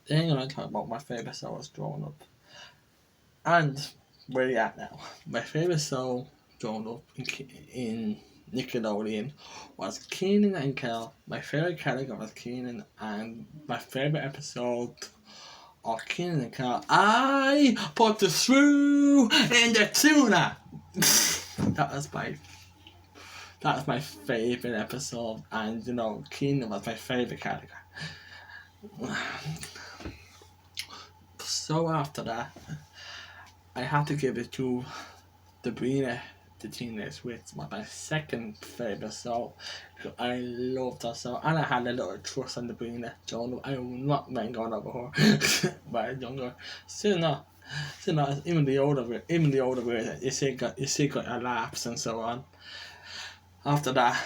Then I'm gonna talk about my favourite shows growing up. And where you at now? My favourite show growing up in Nickelodeon was Keenan and Kel. My favourite character was Keenan, and my favourite episode of Keenan and Kel, I put the screw in the tuna. that was my that was my favourite episode, and Keenan was my favourite character. So after that, I had to give it to Sabrina the Teenage Witch, my second favourite show. I loved that show, and I had a little trust in Sabrina. I was not meant going over her when I was younger. Still not. Even the older version, you see got your laughs and so on. After that,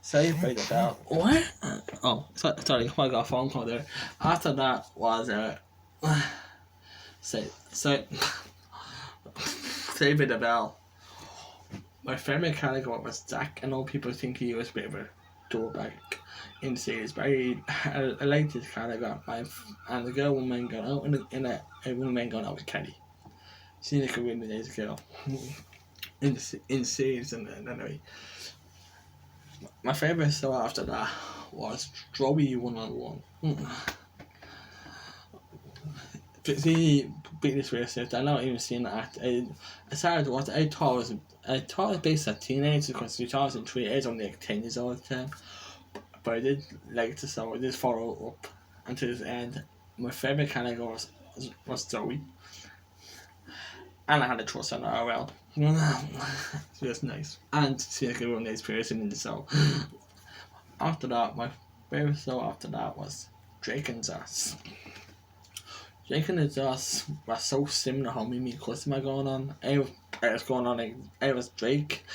Saved by the Bell. What? Oh, sorry, I got a phone call there. After that was Saved by the Bell. My favourite character was Jack. I know people think he was a bit of a throwback in the series, but I liked his character. And the girl woman going out a woman going out with Kenny. She's like a really nice girl in the series, and anyway. My favourite show after that was Joey 101. See, biggest racist. I not even seen that. I started to watch it. I thought it was based on teenagers because 2003 I was only like 10 years old at the time. But I did like the show. I did follow up until the end. My favourite character was Joey. And I had a trust on her well. She was nice. And she's like a real nice person in the show. After that, my favourite show after that was Drake and Josh. Drake and Josh was so similar how me and my cousin were going on. I was Drake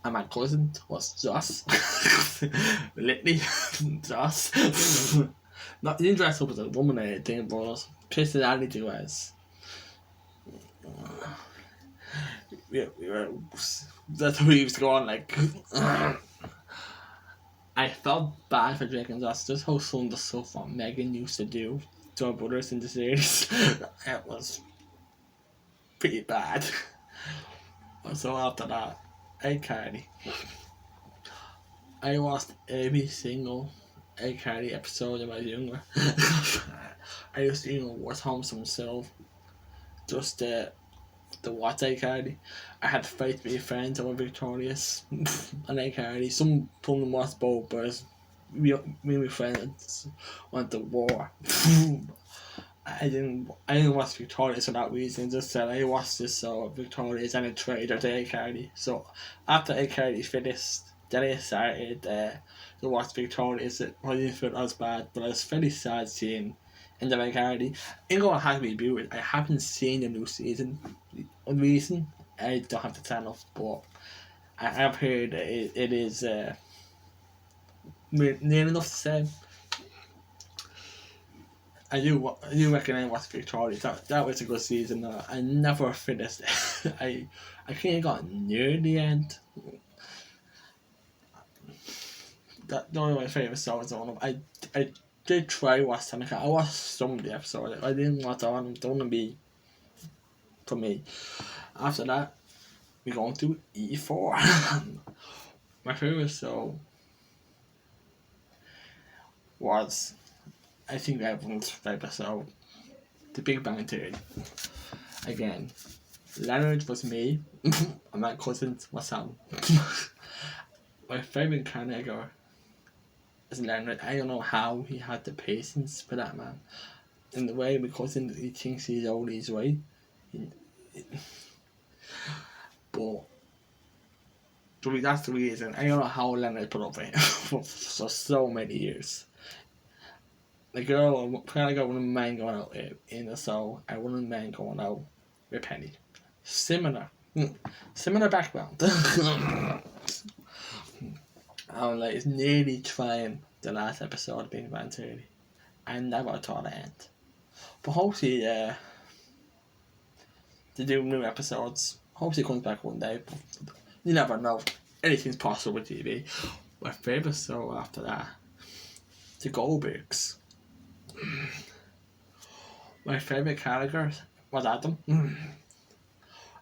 and my cousin was Josh. Literally, Josh. Not, he didn't dress up as a woman or anything, but personality wise. That's how we used to go on, like. I felt bad for Drake and Josh, just how some of the stuff that Megan used to do to our brothers in the series. It was pretty bad. So after that, iCarly. I watched every single iCarly episode when I was younger. I used to watch home myself just to watch iCarly. I had to fight with friends that were victorious on iCarly. Some from them watched both, but me and my friends went to war. I didn't watch Victorious for that reason. Just said I watched this Victorious and a traitor to iCarly. So after iCarly finished, then I started to watch Victorious. I didn't feel as bad, but I was very sad seeing in the iCarly. I'm gonna have to review it. I haven't seen the new season. One reason I don't have the channel, but I have heard it is near enough to say. I do reckon I watched Victoria. That was a good season. I never finished it. I kind of got near the end. That one of my favourite shows on them. I did try watch them. I watched some of the episodes. I didn't watch all of them. Don't want to be for me. After that, we go on to E4. My favourite show was, I think, everyone's favourite show, The Big Bang Theory. Again, Leonard was me, and my cousin was Sam. My favourite character is Leonard. I don't know how he had the patience for that man. In the way my cousin, he thinks he's always right. But that's the reason. I don't know how Leonard put up with him for so many years. The girl, I got one of the men going out in the show, and one of the men going out with Penny. Similar background. I'm like, it's nearly trying the last episode of Big Bang Theory. I never thought I'd end. But hopefully, they do new episodes. Hopefully it comes back one day. But you never know. Anything's possible with TV. My favourite show after that, the Goldbergs. My favourite character was Adam.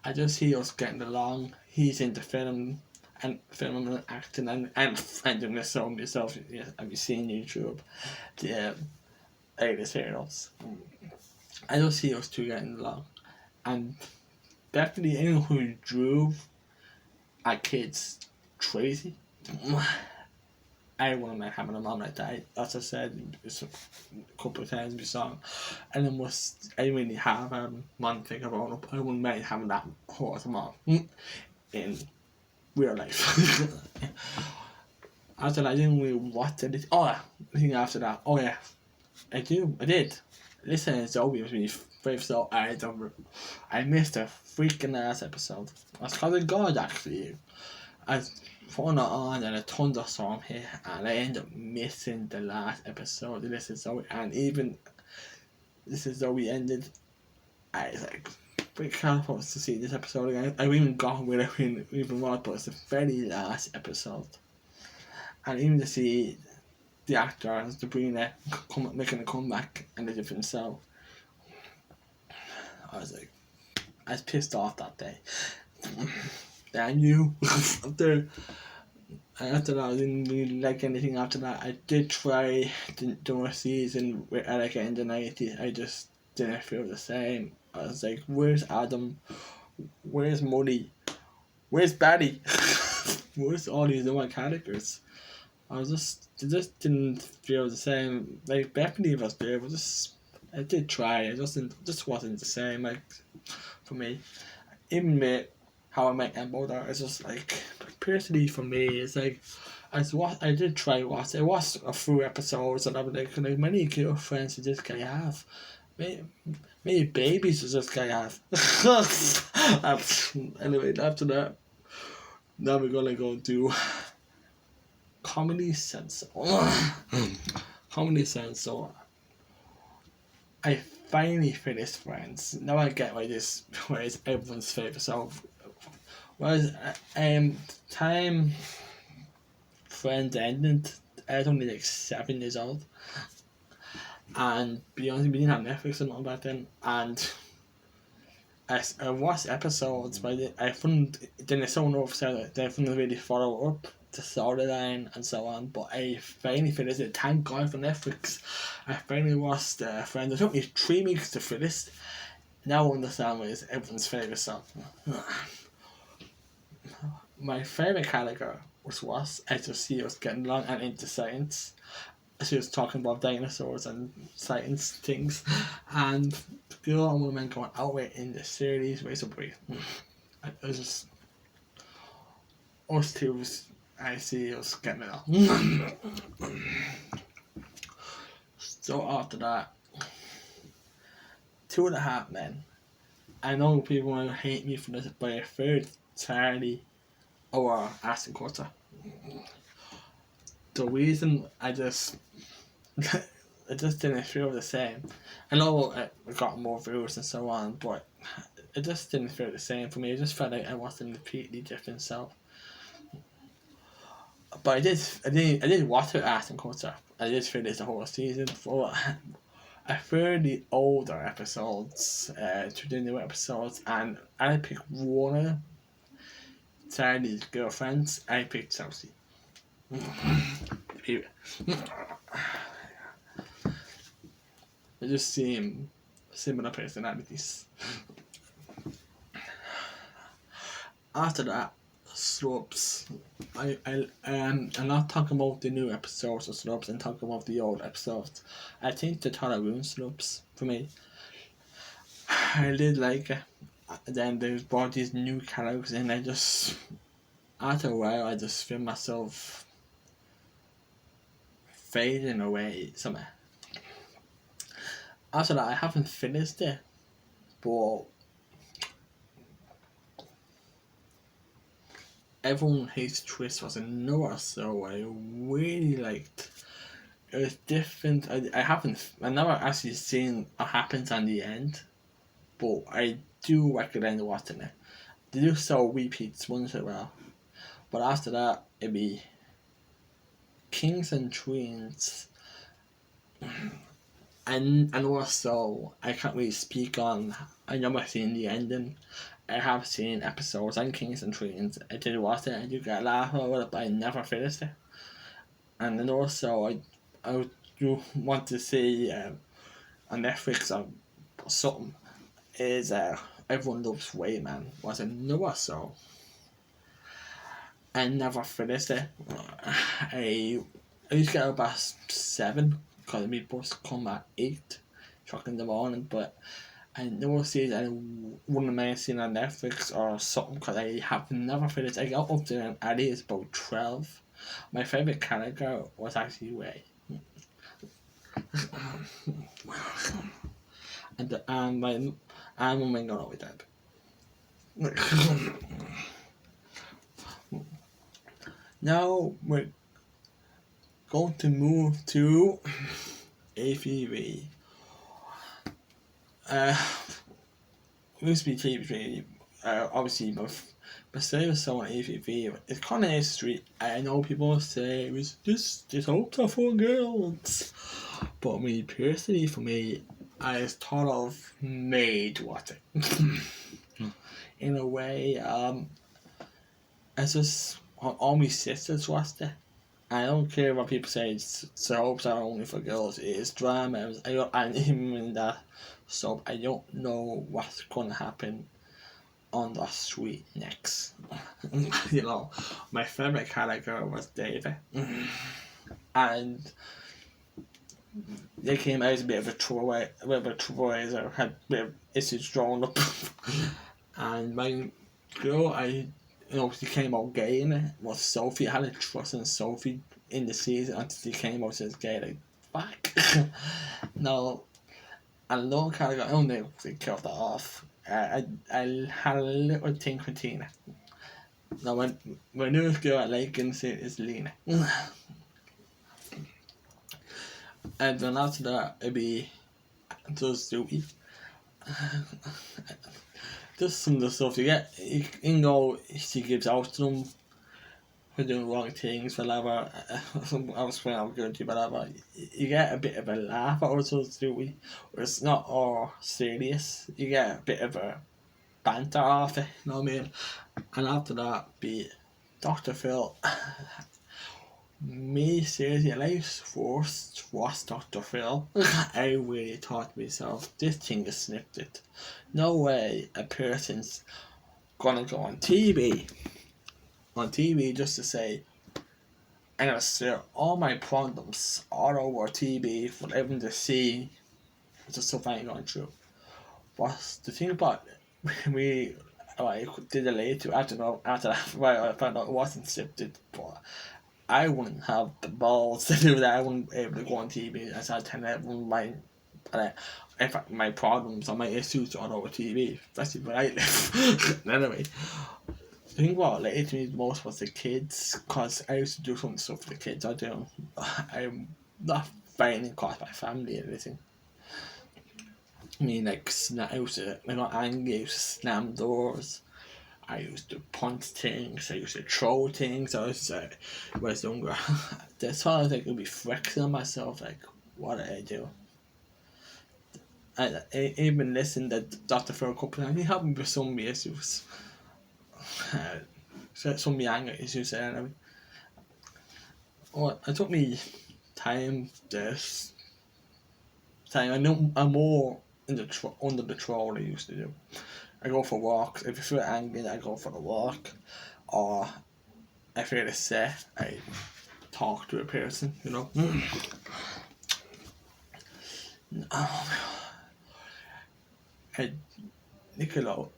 I just see us getting along. He's into filming and acting and doing this song myself. Yeah, have you seen YouTube? The A-list heroes. I just see us two getting along. And definitely anyone who drew our kids crazy. I want to make having a mom like that. As I said a couple of times in the song, and I really have one thing about it. I wouldn't mind having that horse mom in real life. After that, I didn't really watch it. Oh, I think after that, oh yeah, I did. Listen to Zoe was my favourite, so I missed a freaking ass episode. That's because of God, actually. I phone it on and a thunderstorm hit, and I ended up missing the last episode of This Is Zoe, and even This Is Zoe ended, I was like, pretty careful to see this episode again. I even got where I even was, but it's the very last episode. And even to see the actor, Sabrina, making a comeback and a different self, I was pissed off that day. Damn you. After that, I didn't really like anything after that. I did try the season with Erica in the 90s. I just didn't feel the same. I was like, where's Adam? Where's Money? Where's Batty? Where's all these other characters? It just didn't feel the same. Like, Bethany was there, but I did try. It just wasn't the same, like, for me. Even with How I Met Your Mother, it's just like, personally for me, it's like, I did try watch. It was a few episodes, and I was like many girlfriends does this guy have? Many babies does this guy have? Anyway, after that, now we're gonna go do Comedy Central. Comedy Central. I finally finished Friends. Now I get why it's everyone's favourite. So, time Friends ended, I was only like 7 years old. And be honest, we didn't have Netflix and all back then. And I watched episodes, but I found then I saw another episode that I couldn't really follow up the storyline and so on. But I finally finished it. Thank God for Netflix. I finally watched Friends. It took me 3 weeks to finish. Now I understand why it's everyone's favourite song. My favourite character was I just see us getting along and into science. She was talking about dinosaurs and science things, and the girl and woman going out with in the series basically. It was just us two. I see us getting it on. So after that, 2.5 Men. I know people will hate me for this, but I preferred Charlie or Ashton Kutcher. The reason I just didn't feel the same. I know it got more views and so on, but it just didn't feel the same for me. It just felt like I was a completely different self. But I did watch it Ashton Kutcher. I did finish the whole season. But I prefer the older episodes to the new episodes, and I picked one of Charlie's girlfriends. I picked Chelsea. They just seem similar personalities. After that, Scrubs. I'm not talking about the new episodes of Scrubs, I'm talking about the old episodes. I think the Tara ruined Scrubs for me. I did like it. Then they brought these new characters in. After a while, I just feel myself fading away somehow. After that, I haven't finished it, but Everyone Hates Chris was another show I really liked. It was different. I never actually seen what happens at the end, but I do recommend watching it. They do so repeats once in a while, but after that it'd be Kings and Queens, and also I can't really speak on. I never seen the ending. I have seen episodes and Kings and Queens. I did watch it. I do get a laugh over it, but I never finished it. And then also I do want to see on Netflix or something is Everyone Loves Rayman. Was another show. I never finished it. I used to get up at 7 because my bus come at 8 o'clock in the morning, but I never see any one of my seen on Netflix or something because I have never finished. I got up to at least about 12. My favourite character was actually Ray. And my and when my gonna be dead. Now we're going to move to AVV. Used to be TV, obviously, but say was so on AVV. It's kind of history. I know people say it was just ultra for girls, but me personally, for me, I just thought of made watching. In a way, it's just all my sisters watched it. I don't care what people say. Soaps are only for girls. It is drama. And even in that soap, I don't know what's gonna happen on the street next. My favorite character was David, and they came out as a bit of a throwaway, had a bit of issues drawn up, and my girl, she came out gay in it, was Sophie. I had a trust in Sophie in the season until she came out as gay. Like, fuck. No, and the little character, I don't know if they killed that off. I had a little thing for Tina. Now, my newest girl I like and say is Lena. And then after that, it'd be just Dewey. Just some of the stuff you get. You know, she gives out to them for doing wrong things, whatever. I was playing out good to whatever. You get a bit of a laugh out of those Dewey. It's not all serious. You get a bit of a banter off it, you know what I mean? And after that, be Dr. Phil. Me seriously, life's first was Dr. Phil. I really thought to myself, this thing is snipped. No way a person's gonna go on TV just to say, I'm gonna share all my problems all over TV for everyone to see the stuff I'm going through. But the thing about we did it later, after that, well, I found out it wasn't scripted, but I wouldn't have the balls to do that. I wouldn't be able to go on TV and start telling everyone my problems or my issues on over TV, especially where I live. Anyway, the thing what related to me most was the kids, because I used to do some stuff for the kids. I'm not fighting cause my family or anything. I mean, I got angry, I used to slam doors. I used to punch things, I used to throw things. I was younger. That's all I think would be flexing on myself, like, what did I do? I even listened to Dr. Phil a couple times. He helped me with some of my issues. Some of my anger issues anyway. Well, it took me time this time. I know I'm more under the troll I used to do. I go for walks. If I feel angry, I go for a walk. Or if I feel upset, I talk to a person, you know. Not Nicola.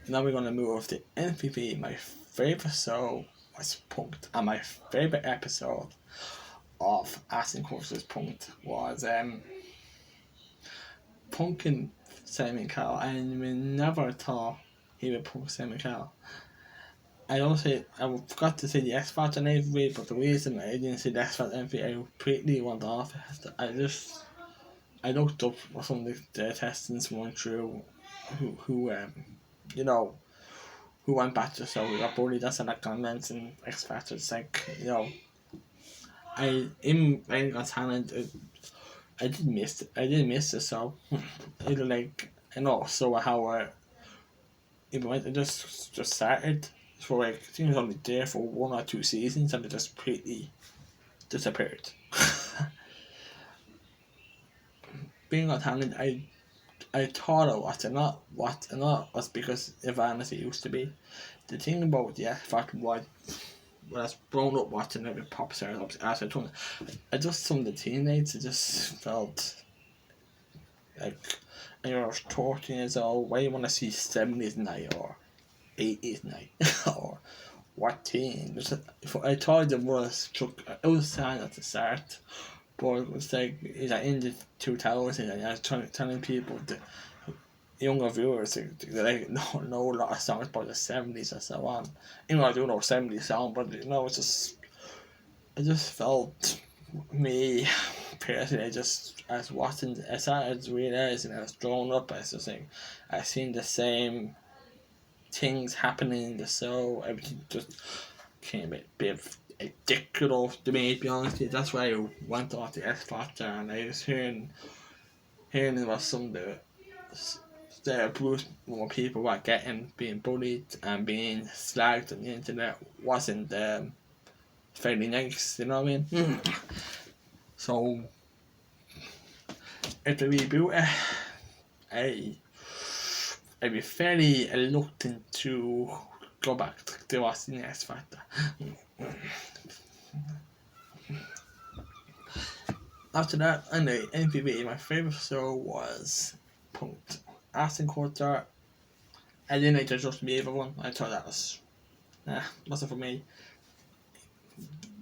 Now we're gonna move to MVP. My favorite show was Punk'd, and my favorite episode of Aston Courses Punk'd was punking Simon Cowell. And we never thought he would punk Simon Cowell. I forgot to say the X Factor MVP, but the reason I didn't say the X Factor MVP, I completely went off. I looked up some of the testings going through who went back to, so we got bullied. That's an comments and X Factor. It's like, I got talent. I did miss it. So it like so how it just started. So like I think it was only there for 1 or 2 seasons, and it just completely disappeared. Being on talent, I thought I was not was because Ivan as it used to be. The thing about the X Factor was when I was grown up watching every pop star as I told I just some of the teenagers just felt like when you're 14 years old, why you want to see 70s night or 80s night or what teen? I thought it was sad at the start, but it was like in the 2000s and I was telling people that younger viewers they don't know a lot of songs about the 70s and so on. I do know 70s songs, but I just felt me personally, I was watching, I started realizing I was growing up, I seen the same things happening in the show, everything just became a bit ridiculous to me, to be honest with you. That's why I went off the X Factor, and I was hearing about some of the abuse more people were getting, being bullied and being slagged on the internet wasn't fairly nice, you know what I mean? So if the reboot, I I'd be fairly reluctant to go back to watching the X Factor. After that, anyway, MPV, my favourite show was Punk'd. Ashton Kutcher, I didn't like the Justin Bieber one. I thought that wasn't for me.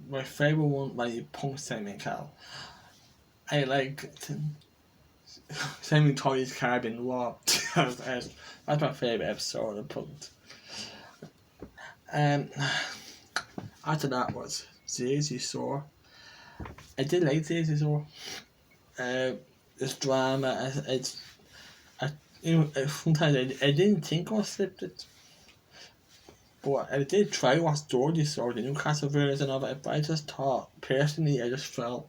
My favourite one was Punk'd Simon Cowell. I liked Simon Toy's car being robbed. That's my favourite episode of Punk'd. After that was Jersey Shore. I did like Jersey Shore. This drama, sometimes I didn't think I was scripted, but I did try to watch Geordie Shore, the Newcastle version of it, but I just thought, personally, I just felt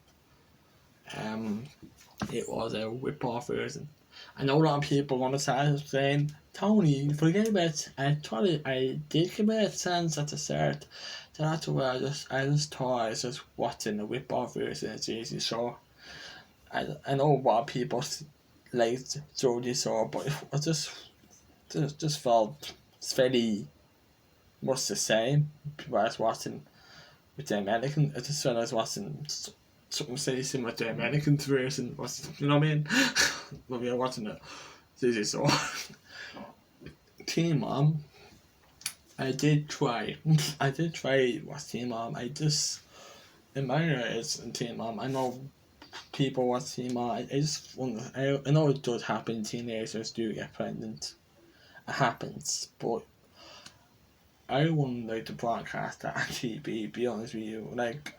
it was a whip-off version. I know a lot of people want to start saying, Tony, forget about it. I thought I did give it a chance at the start. So that's why I just thought I was just watching a whip-off version of Jersey Shore. I know a lot of people liked Geordie Shore, but I just felt it's very much the same. When I was watching with the American, I just felt I was watching something very similar to the American version. You know what I mean? When we were watching it, Jersey Shore. Teen Mom, I did try watch Teen Mom. In my areas in Teen Mom, I know people watch Teen Mom. I just wonder, I know it does happen, teenagers do get pregnant. It happens, but I wouldn't like to broadcast that on TV, be honest with you. Like,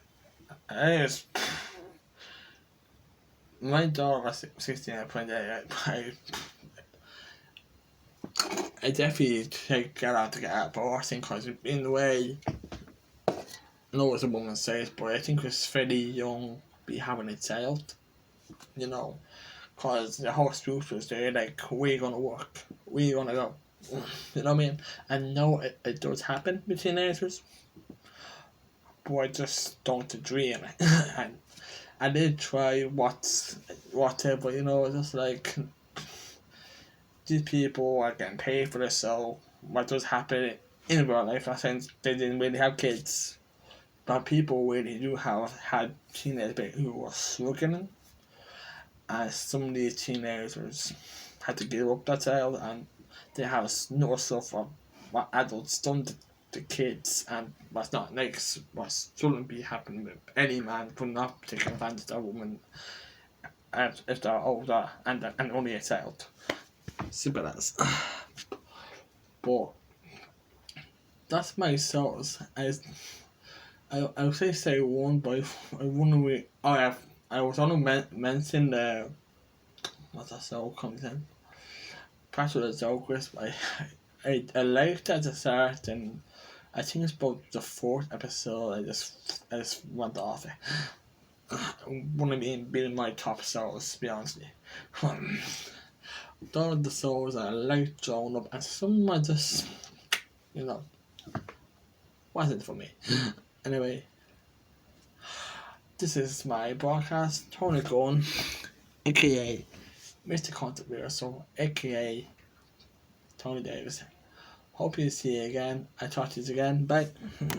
my daughter was 16 at 28. I definitely get out to get out, but I think because in the way, I know it's a woman says, but I think it's fairly young be having a child, because the whole speech was there, like, where you gonna work, where you gonna go, you know what I mean? I know it does happen with teenagers, but I just don't agree in it. And I did try whatever, just like, these people are getting paid for this, so what does happen in real life, in a sense, they didn't really have kids, but people really do have had teenagers who were struggling, and some of these teenagers had to give up that child, and they have no suffer what adults done to kids, and what's not nice, what shouldn't be happening with any man for not taking advantage of a woman if they're older and only a child. Simple as. But that's my source. I would say one, but I wouldn't really. I was only mentioning the what's that show comes in. Part of the joke was I liked it at the start, and I think it's about the fourth episode. I just went off it. one of them being my top souls, to be honest with you. All of the souls are like drawn up, and some are just, wasn't for me. Anyway, this is my broadcast, Tony Gunn, aka Mr. Controversial, aka Tony Davis. Hope you see you again. I talk to you again. Bye.